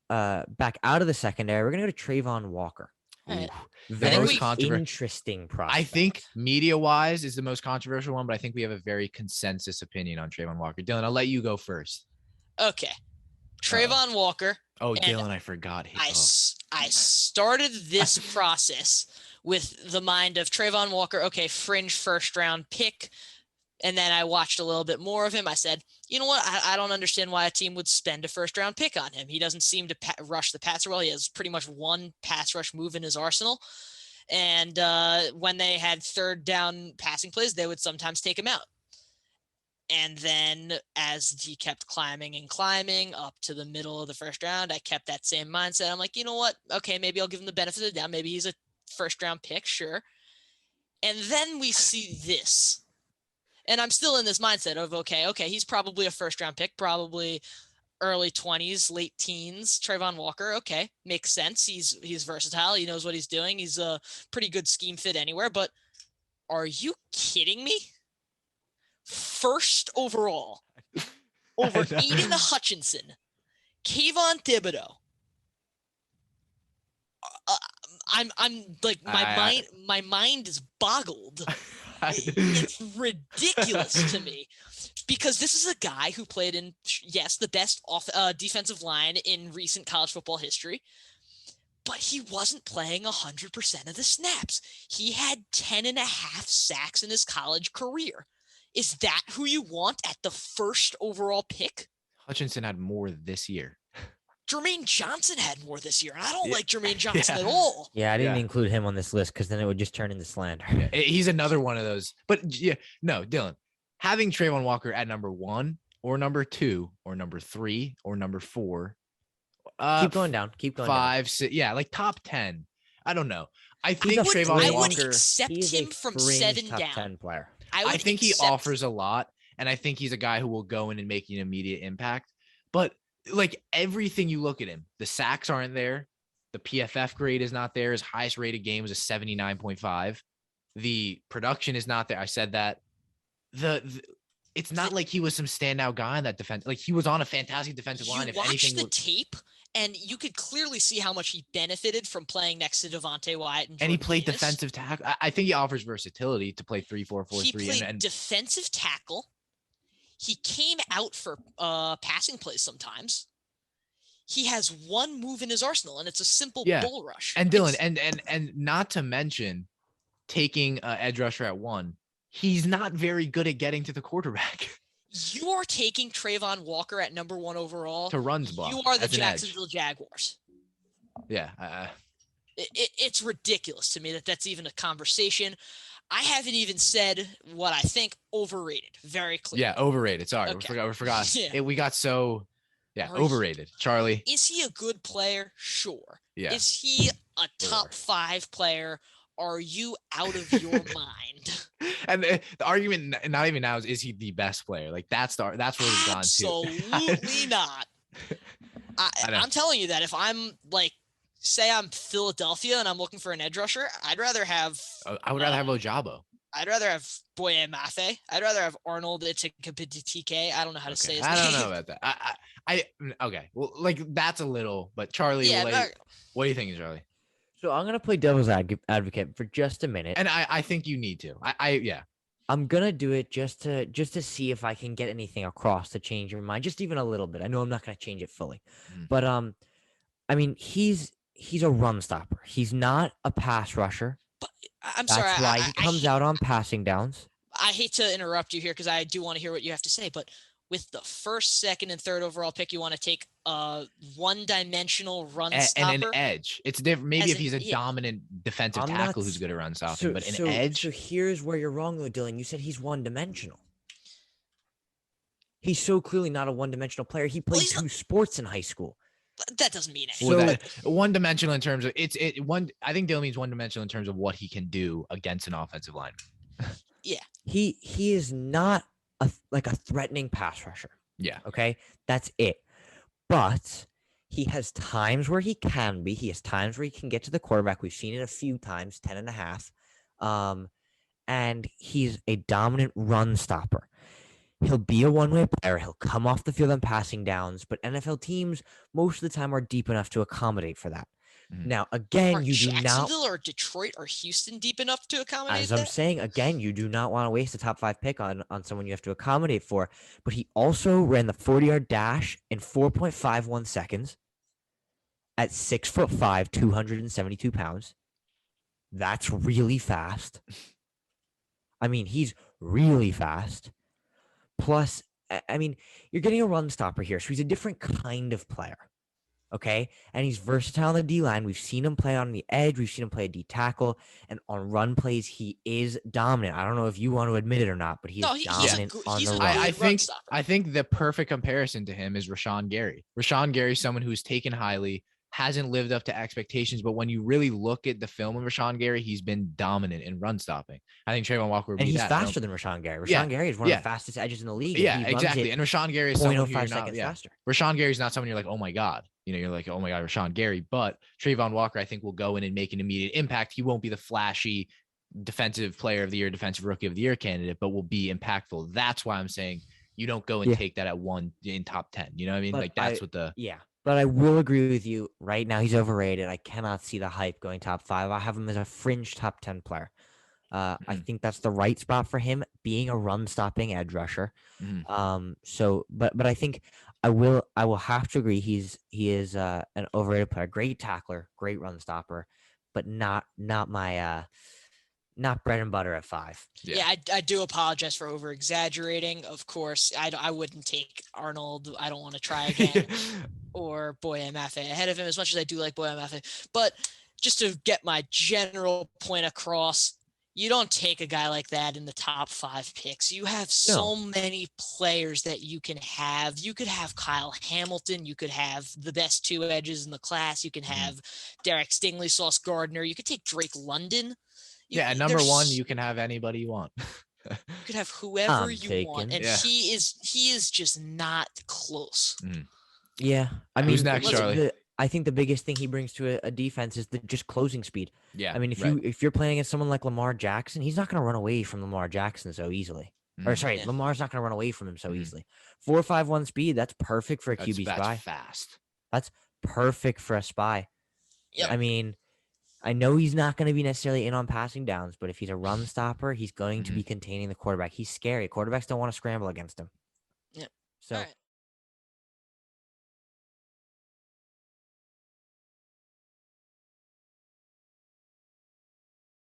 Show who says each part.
Speaker 1: back out of the secondary. We're gonna go to Travon Walker.
Speaker 2: All right.
Speaker 3: Ooh, the
Speaker 1: Very
Speaker 3: most controversial.
Speaker 1: interesting prospect.
Speaker 3: I think media-wise is the most controversial one, but I think we have a very consensus opinion on Travon Walker. Dylan, I'll let you go first.
Speaker 2: Okay. Travon Walker.
Speaker 3: Oh, Dylan, I forgot.
Speaker 2: I started this process with the mind of Travon Walker, okay, fringe first-round pick. And then I watched a little bit more of him. I said, you know what? I don't understand why a team would spend a first-round pick on him. He doesn't seem to rush the passer well. He has pretty much one pass rush move in his arsenal. And when they had third down passing plays, they would sometimes take him out. And then as he kept climbing and climbing up to the middle of the first round, I kept that same mindset. I'm like, you know what? Okay, maybe I'll give him the benefit of the doubt. Maybe he's a first-round pick, sure. And then we see this. And I'm still in this mindset of, okay, he's probably a first-round pick, probably early 20s, late teens. Travon Walker, okay, makes sense. He's versatile. He knows what he's doing. He's a pretty good scheme fit anywhere. But are you kidding me? First overall, over Aiden Hutchinson, Kayvon Thibodeau. I'm like my mind is boggled. It's ridiculous to me because this is a guy who played in, yes, the best defensive line in recent college football history, but he wasn't playing 100% of the snaps. He had 10.5 sacks in his college career. Is that who you want at the first overall pick?
Speaker 3: Hutchinson had more this year.
Speaker 2: Jermaine Johnson had more this year, and I don't like Jermaine Johnson at all.
Speaker 1: Yeah, I didn't include him on this list because then it would just turn into slander.
Speaker 3: Yeah, he's another one of those. But no, Dylan, having Travon Walker at number 1 or number 2 or number 3 or number 4.
Speaker 1: Keep going down.
Speaker 3: 5, 6, like top 10. I don't know. I think
Speaker 2: Travon Walker. I would accept him from 7
Speaker 1: top
Speaker 2: down.
Speaker 1: 10 player.
Speaker 3: I think he offers a lot, and I think he's a guy who will go in and make an immediate impact. But like everything you look at him, the sacks aren't there. The PFF grade is not there. His highest rated game was a 79.5. The production is not there. I said that. It's not like he was some standout guy in that defense. Like he was on a fantastic defensive line.
Speaker 2: You watch the tape, and you could clearly see how much he benefited from playing next to Devontae Wyatt and
Speaker 3: he played defensive tackle. I think he offers versatility to play 3-4-4-3.
Speaker 2: He played defensive tackle. He came out for passing plays sometimes. He has one move in his arsenal, and it's a simple bull rush.
Speaker 3: And Dylan, and not to mention taking edge rusher at 1. He's not very good at getting to the quarterback.
Speaker 2: You are taking Travon Walker at number 1 overall
Speaker 3: to runs block.
Speaker 2: You are the Jacksonville Jaguars.
Speaker 3: Yeah.
Speaker 2: It's ridiculous to me that that's even a conversation. I haven't even said what I think. Overrated. Very clear.
Speaker 3: Yeah, overrated. Sorry, okay. we forgot. Yeah. We got so overrated. Charlie.
Speaker 2: Is he a good player? Sure.
Speaker 3: Yeah.
Speaker 2: Is he a top 5 player? Are you out of your mind?
Speaker 3: And the argument, not even now, is he the best player? Like that's where we've gone to.
Speaker 2: Absolutely not. I'm telling you that if I'm like, say I'm Philadelphia and I'm looking for an edge rusher, I'd rather have.
Speaker 3: I would rather have Ojabo.
Speaker 2: I'd rather have Boye Mafe. I'd rather have Arnold TK. I don't know how to say his name.
Speaker 3: I don't know about that. Okay. Well, like that's a little, but Charlie. Yeah, what do you think, Charlie?
Speaker 1: So I'm gonna play devil's advocate for just a minute,
Speaker 3: and I think you need to.
Speaker 1: I'm gonna do it just to see if I can get anything across to change your mind, just even a little bit. I know I'm not gonna change it fully, but I mean he's a run stopper. He's not a pass rusher.
Speaker 2: But That's
Speaker 1: why he comes out on passing downs.
Speaker 2: I hate to interrupt you here because I do want to hear what you have to say, but with the first, second, and third overall pick, you want to take a one-dimensional run stopper
Speaker 3: and an edge. It's different. Maybe if he's a dominant defensive tackle who's good at run stopping, but an edge.
Speaker 1: So here's where you're wrong, though, Dylan. You said he's one-dimensional. He's so clearly not a one-dimensional player. He played 2 sports in high school.
Speaker 2: That doesn't mean anything.
Speaker 3: One-dimensional in terms of I think Dylan means one-dimensional in terms of what he can do against an offensive lineman.
Speaker 2: Yeah,
Speaker 1: he is not a threatening pass rusher.
Speaker 3: Yeah.
Speaker 1: Okay. That's it. But he has times where he can be. He has times where he can get to the quarterback. We've seen it a few times, 10.5. And he's a dominant run stopper. He'll be a one-way player. He'll come off the field on passing downs, but NFL teams most of the time are deep enough to accommodate for that. Now, again,
Speaker 2: Are
Speaker 1: you do not,
Speaker 2: Jacksonville or Detroit or Houston deep enough to accommodate
Speaker 1: as I'm
Speaker 2: that?
Speaker 1: saying, again, you do not want to waste a top 5 pick on someone you have to accommodate for. But he also ran the 40-yard dash in 4.51 seconds at 6'5", 272 pounds. That's really fast. I mean, he's really fast. Plus, I mean, you're getting a run stopper here, so he's a different kind of player. Okay, and he's versatile on the D line. We've seen him play on the edge. We've seen him play a D tackle, and on run plays, he is dominant. I don't know if you want to admit it or not, but he is dominant on the run.
Speaker 3: I think the perfect comparison to him is Rashawn Gary. Rashawn Gary is someone who's taken highly, hasn't lived up to expectations, but when you really look at the film of Rashawn Gary, he's been dominant in run stopping. I think Travon Walker would be
Speaker 1: and he's
Speaker 3: that.
Speaker 1: faster than Rashawn Gary. Rashawn Gary is one of the fastest edges in the league.
Speaker 3: Yeah,
Speaker 1: and he
Speaker 3: exactly. And Rashawn Gary is someone who you're not,
Speaker 1: seconds faster.
Speaker 3: Rashawn Gary is not someone you're like, oh my God. You're like, oh my God, Rashawn Gary. But Travon Walker, I think, will go in and make an immediate impact. He won't be the flashy defensive player of the year, defensive rookie of the year candidate, but will be impactful. That's why I'm saying you don't go and take that at 1 in top 10. You know what I mean?
Speaker 1: But
Speaker 3: like that's what the
Speaker 1: But I will agree with you. Right now, he's overrated. I cannot see the hype going top 5. I have him as a fringe top 10 player. I think that's the right spot for him, being a run-stopping edge rusher. But I think I will have to agree. He is an overrated player, great tackler, great run stopper, but not my not bread and butter at 5.
Speaker 2: Yeah, I do apologize for over exaggerating. Of course, I wouldn't take Arnold. I don't want to try again. Or Boye Mafe ahead of him, as much as I do like Boye Mafe. But just to get my general point across, you don't take a guy like that in the top 5 picks. You have so many players that you can have. You could have Kyle Hamilton. You could have the best 2 edges in the class. You can have Derek Stingley, Sauce Gardner. You could take Drake London.
Speaker 3: At number 1, you can have anybody you want.
Speaker 2: You could have whoever you want, and he is just not close.
Speaker 1: Yeah, I mean,
Speaker 3: who's next, Charlie?
Speaker 1: I think the biggest thing he brings to a defense is the just closing speed.
Speaker 3: Yeah,
Speaker 1: I mean, if you're playing against someone like Lamar Jackson, he's not going to run away from Lamar Jackson so easily. Lamar's not going to run away from him so easily. 4.51 speed, that's perfect for a QB spy.
Speaker 3: That's fast.
Speaker 1: That's perfect for a spy.
Speaker 2: Yep.
Speaker 1: I mean, I know he's not going to be necessarily in on passing downs, but if he's a run stopper, he's going to be containing the quarterback. He's scary. Quarterbacks don't want to scramble against him.
Speaker 2: Yep.
Speaker 1: So.
Speaker 2: All right.